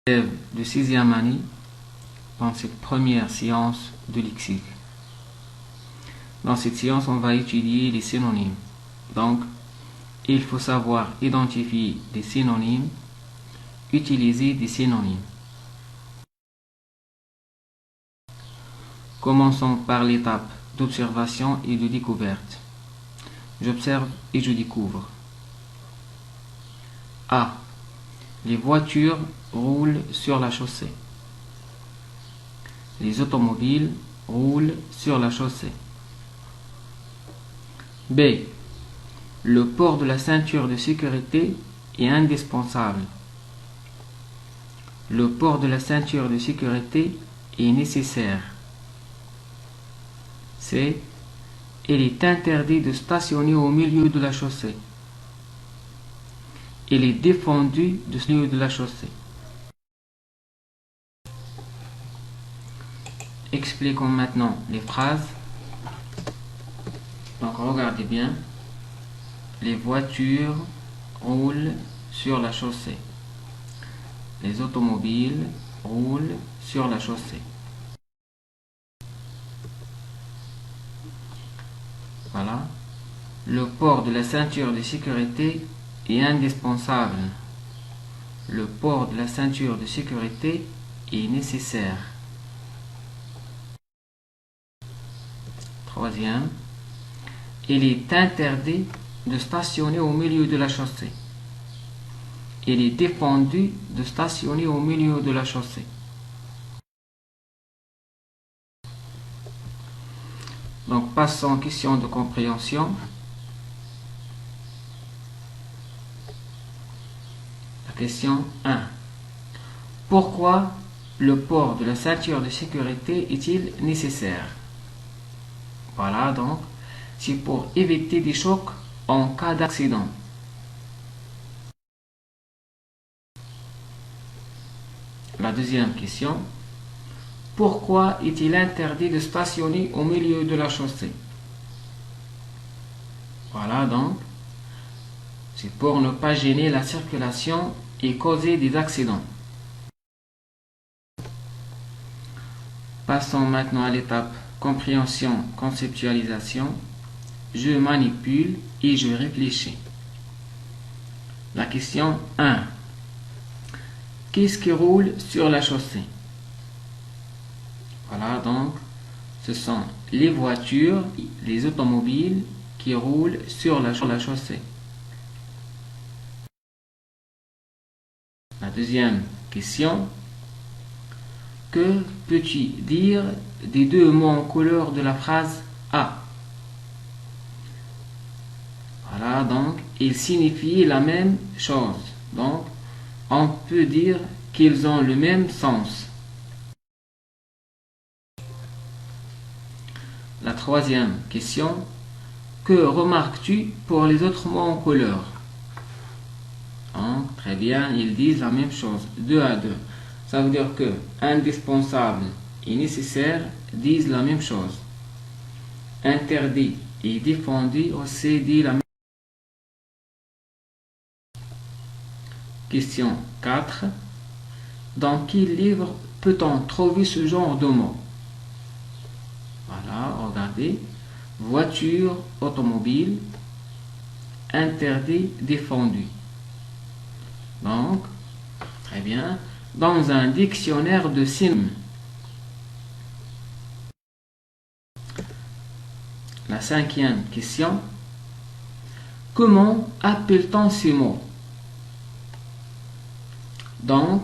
Élèves de 6e année dans cette première séance de lexique. Dans cette séance, on va étudier les synonymes. Donc, il faut savoir identifier des synonymes, utiliser des synonymes. Commençons par l'étape d'observation et de découverte. J'observe et je découvre. A. Les voitures roulent sur la chaussée. Les automobiles roulent sur la chaussée. B. Le port de la ceinture de sécurité est indispensable. Le port de la ceinture de sécurité est nécessaire. C. Il est interdit de stationner au milieu de la chaussée. Il est défendu de stationner au milieu de la chaussée. Expliquons maintenant les phrases. Donc regardez bien. Les voitures roulent sur la chaussée. Les automobiles roulent sur la chaussée. Voilà. Le port de la ceinture de sécurité est indispensable. Le port de la ceinture de sécurité est nécessaire. Troisième. Il est interdit de stationner au milieu de la chaussée. Il est défendu de stationner au milieu de la chaussée. Donc, passons aux questions de compréhension. La question 1. Pourquoi le port de la ceinture de sécurité est-il nécessaire? Voilà, donc, c'est pour éviter des chocs en cas d'accident. La deuxième question. Pourquoi est-il interdit de stationner au milieu de la chaussée? Voilà, donc, c'est pour ne pas gêner la circulation et causer des accidents. Passons maintenant à l'étape compréhension, conceptualisation. Je manipule et je réfléchis. La question 1. Qu'est-ce qui roule sur la chaussée? Voilà, donc, ce sont les voitures, les automobiles qui roulent sur la chaussée. La deuxième question. Que peux-tu dire des deux mots en couleur de la phrase A? Voilà, donc, ils signifient la même chose. Donc, on peut dire qu'ils ont le même sens. La troisième question. Que remarques-tu pour les autres mots en couleur? Donc, très bien, ils disent la même chose, 2 à 2. Ça veut dire que indispensable et nécessaire disent la même chose. Interdit et défendu aussi disent la même chose. Question 4. Dans quel livre peut-on trouver ce genre de mots? Voilà, regardez. Voiture, automobile, interdit, défendu. Donc, très bien. Dans un dictionnaire de synonymes. La cinquième question. Comment appelle-t-on ces mots? Donc,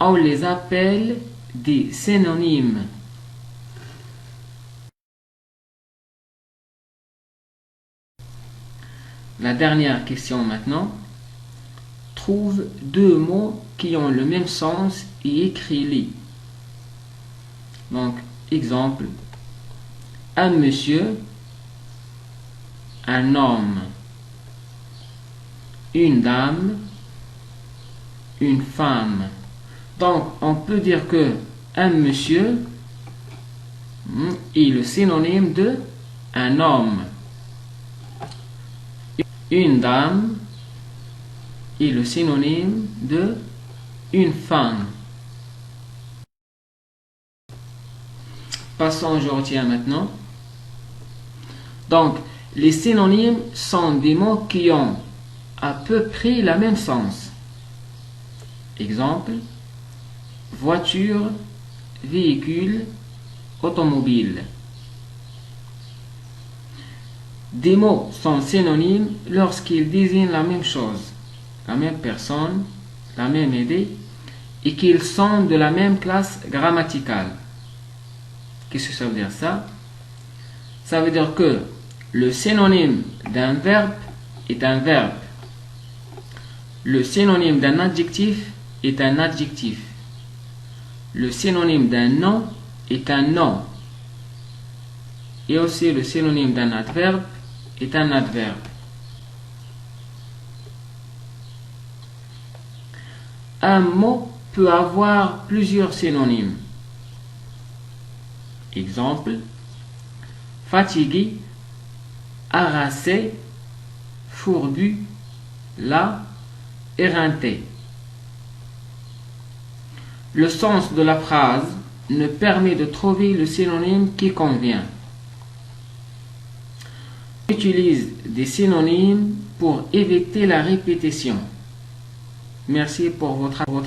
on les appelle des synonymes. La dernière question maintenant. Trouve deux mots qui ont le même sens et écris-les. Donc, exemple. Un monsieur, un homme, une dame, une femme. Donc, on peut dire que un monsieur est le synonyme de un homme. Une dame est le synonyme de une femme. Passons, je retiens maintenant. Donc, les synonymes sont des mots qui ont à peu près le même sens. Exemple, voiture, véhicule, automobile. Des mots sont synonymes lorsqu'ils désignent la même chose, la même personne, la même idée, et qu'ils sont de la même classe grammaticale. Qu'est-ce que ça veut dire ça? Ça veut dire que le synonyme d'un verbe est un verbe. Le synonyme d'un adjectif est un adjectif. Le synonyme d'un nom est un nom. Et aussi le synonyme d'un adverbe est un adverbe. Un mot peut avoir plusieurs synonymes. Exemple, fatigué, harassé, fourbu, las, éreinté. Le sens de la phrase nous permet de trouver le synonyme qui convient. On utilise des synonymes pour éviter la répétition. Merci pour votre attention.